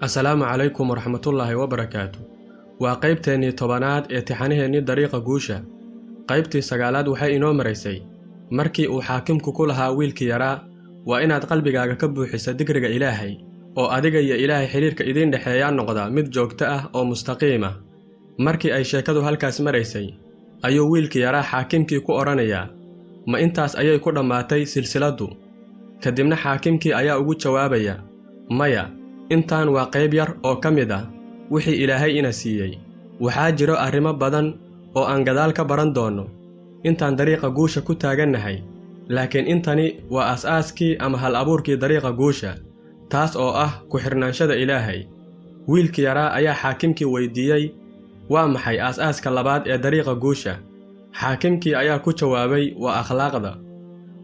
السلام عليكم ورحمة الله وبركاته. وقيبتني طبانات اتحانهني طريقة جوشة. قيبتي سقالات وحي إنو مريسي markii uu xaakimku ku lahaa wiilkii yaraa waa inaad qalbigaaga ka buuxiso digriga Ilaahay oo adiga iyo Ilaahay xiriirka idin dhaxeeya noqda mid joogto ah oo mustaqiim ah. Markii ay sheekadu halkaas maraysay ayuu wiilkii yaraa xaakimkii ku oranaya ma intaas ayay ku dhamaatay silsiladu. Kadibna xaakimkii ayaa ugu jawaabaya maya, intaan waa qayb yar oo kamid ah wixii Ilaahay ina siiyay. Waxaa jiro arrimo badan oo aan gadaal ka baran doono intaan dariiqa guusha ku taagannahay, laakiin intani waa aasaaskii ama hal abuurkii dariiqa guusha, taas oo ah ku xirnaanshada Ilaahay. Wiilkii yaraa ayaa xaakimkii weydiiyay waa maxay aasaaska labaad ee dariiqa guusha. Xaakimkii ayaa ku jawaabay waa akhlaaqda.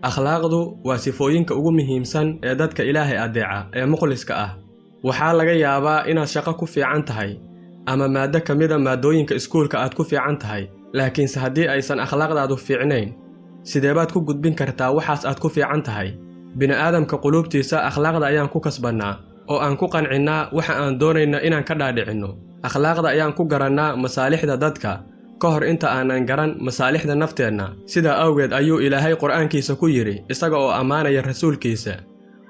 Akhlaaqdu waa sifooyinka ugu muhiimsan ee dadka Ilaahay adeeca ee mukhliska ah. Waxaa laga yaabaa inaad shaqo ku fiican tahay ama maado kamida maadooyinka iskuulka aad ku fiican tahay, laakiinse haddii aysan akhlaaqdaadu fiicnayn sidee baad ku gudbin kartaa waxaas aad ku fiican tahay? Bini'aadamka quluubtiisa akhlaaqda ayaan ku kasbannaa oo aan ku qancinnaa waxa aan doonayno inaan ka dhaadhicinno. Akhlaaqda ayaan ku garannaa masaalixda dadka ka hor inta aanan garan masaalixda nafteenna. Sidaa awgeed ayuu Ilaahay qur'aankiisa ku yidhi isaga oo ammaanaya rasuulkiisa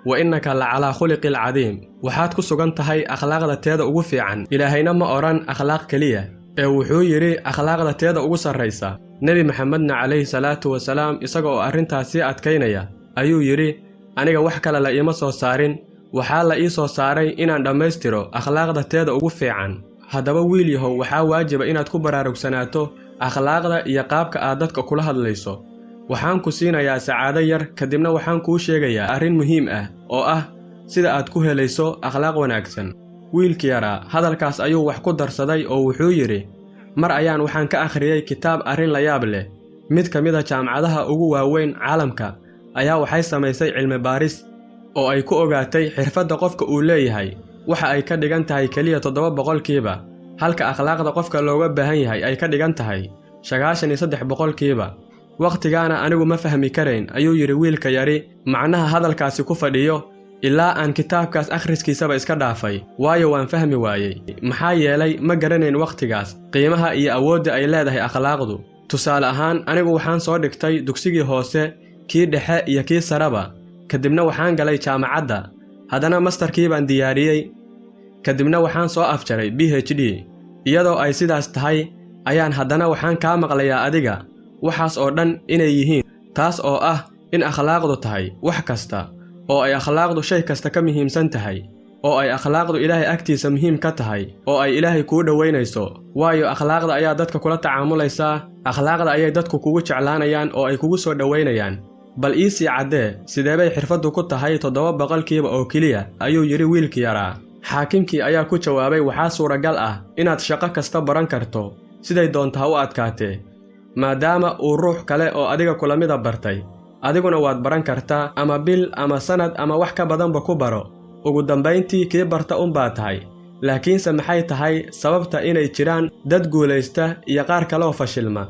wa innaka lacalaa khuliqil cadiim, waxaad ku sugan tahay akhlaaqda teeda ugu fiican. Ilaahayna ma odhan akhlaaq keliya ee wuxuu yidhi akhlaaqda teeda ugu sarraysa. Nebi Maxamedna calayhi salaatu wasalaam isaga oo arrintaasi adkaynaya ayuu yidhi aniga wax kale la iima soo saarin, waxaa la ii soo saaray inaan dhammaystiro akhlaaqda teeda ugu fiican. Haddaba wiil yahow waxaa waajiba inaad ku baraarugsanaato akhlaaqda iyo qaabka aad dadka kula hadlayso. Waxaan ku siinayaa sacaado yar kadibna waxaan kuu sheegayaa arrin muhiim ah oo ah sida aad ku helayso akhlaaq wanaagsan. Wiilkii yaraa hadalkaas ayuu wax ku darsaday oo wuxuu yidhi mar ayaan waxaan ka akhriyay kitaab arrin la yaab leh. Mid ka mid ah jaamacadaha ugu waaweyn caalamka ayaa waxay samaysay cilmi baaris oo ay ku ogaatay xirfadda qofka uu leeyahay waxa ay ka dhigan tahay kaliya 7%, halka akhlaaqda qofka looga baahan yahay ay ka dhigan tahay 93%. Waqtigaana anigu ma fahmi karayn ayuu yidhi wiilka yari macnaha hadalkaasi ku fadhiyo ilaa aan kitaabkaas akhriskiisaba iska dhaafay, waayo waan fahmi waayey. Maxaa yeelay ma garanayn waqtigaas qiimaha iyo awoodda ay leedahay akhlaaqdu. Tusaale ahaan anigu waxaan soo dhigtay dugsigii hoose, kii dhexe iyo kii saraba, kadibna waxaan galay jaamacadda, haddana masterkii baan diyaariyey, kadibna waxaan soo afjaray PhD. Iyadoo ay sidaas tahay ayaan haddana waxaan kaa maqlayaa adiga waxaas oo dhan inay yihiin taas oo ah in akhlaaqdu tahay wax kasta, oo ay akhlaaqdu shay kasta ka muhiimsan tahay, oo ay akhlaaqdu Ilaahay agtiisa muhiim ka tahay, oo ay Ilaahay kuu dhaweynayso. Waayo akhlaaqda ayaa dadka kula tacaamulaysaa, akhlaaqda ayay dadku kugu jeclaanayaan oo ay kugu soo dhaweynayaan. Bal ii sii caddee sidee bay xirfaddu ku tahay 7% oo keliya, ayuu yidhi wiilkii yaraa. Xaakimkii ayaa ku jawaabay waxaa suuragal ah inaad shaqo kasta baran karto siday doonto ha u adkaatee, maadaama uu ruux kale oo adiga kula mida bartay, adiguna waad baran kartaa ama bil ama sanad ama wax ka badanba ku baro. Ugu dambayntii kii barta unbaa tahay. Laakiinse maxay tahay sababta inay jiraan dad guulaysta iyo qaar kale oo fashilma,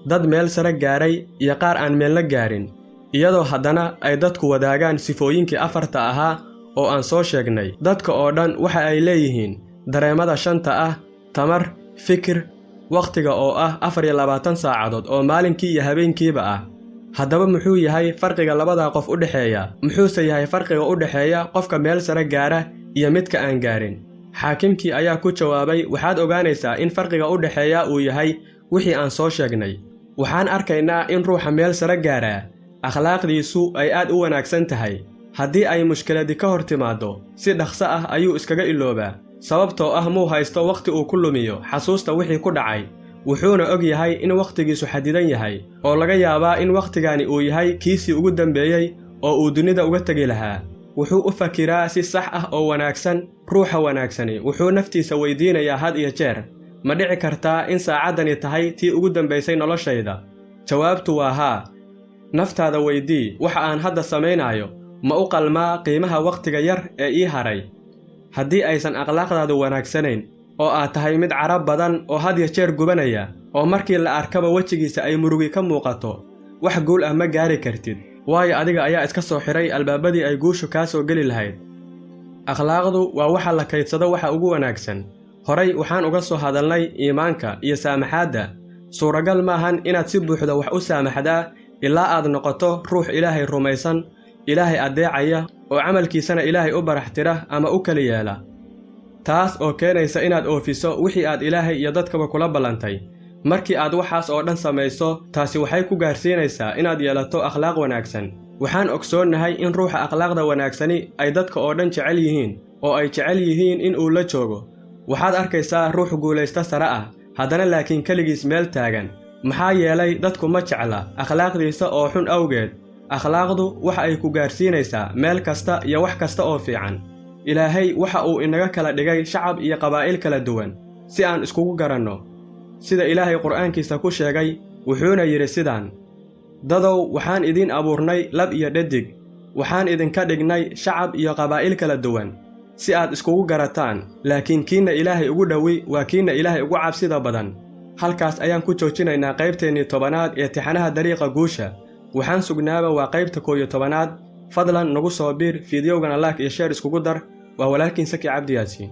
dad meel sare gaaray iyo qaar aan meel la gaarin, iyadoo haddana ay dadku wadaagaan sifooyinkii afarta ahaa oo aan soo sheegnay? Dadka oo dhan waxa ay leeyihiin dareemada shanta ah: tamar, fikir, waqtiga oo ah 24 saacadood oo maalinkii iyo habeenkiiba ah. Haddaba muxuu yahay farqiga labada qof u dhaxeeya? Muxuuse yahay farqiga u dhaxeeya qofka meel sare gaara iyo midka aan gaarin? Xaakimkii ayaa ku jawaabay waxaad ogaanaysaa in farqiga u dhaxeeya uu yahay wixii aan soo sheegnay. Waxaan arkaynaa in ruuxa meel sare gaara akhlaaqdiisu ay aad u wanaagsan tahay. Haddii ay mushkiladi ka hor timaado si dhaqso ah ayuu iskaga iloobaa, sababtoo ah muu haysto waqti uu ku lumiyo xasuusta wixii ku dhacay. Wuxuuna og yahay in waqtigiisu xadidan yahay oo laga yaabaa in waqtigani uu yahay kiisii ugu dambeeyey oo uu dunida uga tegi lahaa. Wuxuu u fakiraa si sax ah oo wanaagsan. Ruuxa wanaagsani wuxuu naftiisa weydiinayaa had iyo jeer ma dhici kartaa in saacaddani tahay tii ugu dambaysay noloshayda? Jawaabtu waa haa. Naftaada weydii waxa aan hadda samaynayo ma u qalmaa qiimaha waqtiga yar ee ii haray? Haddii aysan akhlaaqdaadu wanaagsanayn oo aad tahay mid carab badan oo had iyo jeer gubanaya oo markii la arkaba wejigiisa ay murugi ka muuqato, wax guul ah ma gaari kartid, waayo adiga ayaa iska soo xiray albaabadii ay guushu kaa soo geli lahayd. akhlaaqdu waa waxa la kaydsado waxa ugu wanaagsan. Horay waxaan uga soo hadalnay iimaanka iyo saamaxaadda. Suuragal maahan inaad si buuxda wax u saamaxdaa ilaa aad noqoto ruux Ilaahay rumaysan, Ilaahay adeecaya oo camalkiisana Ilaahay u baraxtira ama u kali yeela. Taas oo keenaysa inaad oofiso wixii aad Ilaahay iyo dadkaba kula ballantay. Markii aad waxaas oo dhan samayso, taasi waxay ku gaarsiinaysaa inaad yeelato akhlaaq wanaagsan. Waxaan ogsoonnahay in ruuxa akhlaaqda wanaagsani ay dadka oo dhan jecel yihiin, oo ay jecel yihiin in uu la joogo. Waxaad arkaysaa ruux guulaysta sare ah, haddana laakiin keligiis meel taagan. Maxaa yeelay dadku ma jecla akhlaaqdiisa oo xun awgeed. Akhlaaqdu waxa ay ku gaarsiinaysaa meel kasta iyo wax kasta oo fiican. Ilaahay waxa uu inaga kala dhigay shacab iyo qabaa'il kala duwan si aan iskugu garanno. Sida Ilaahay Qur'aankiisa ku sheegay, wuxuuna yidhi sidaan: dadow waxaan idin abuurnay lab iyo dhadig, waxaan idinka dhignay shacab iyo qabaa'il kala duwan si aad iskugu garataan, laakiin kiina Ilaahay ugu dhowi waa kiina Ilaahay ugu cabsida badan. Halkaas ayaan ku joojinaynaa qaybteennii 10aad ee tixanaha dariiqa guusha. Waxaan sugnaaba waa qaybta 11aad. Fadlan nagu soo biir fiidiyowgana like iyo share iskugu dar. waa walaalkiin Saki Cabdi Yaasiin.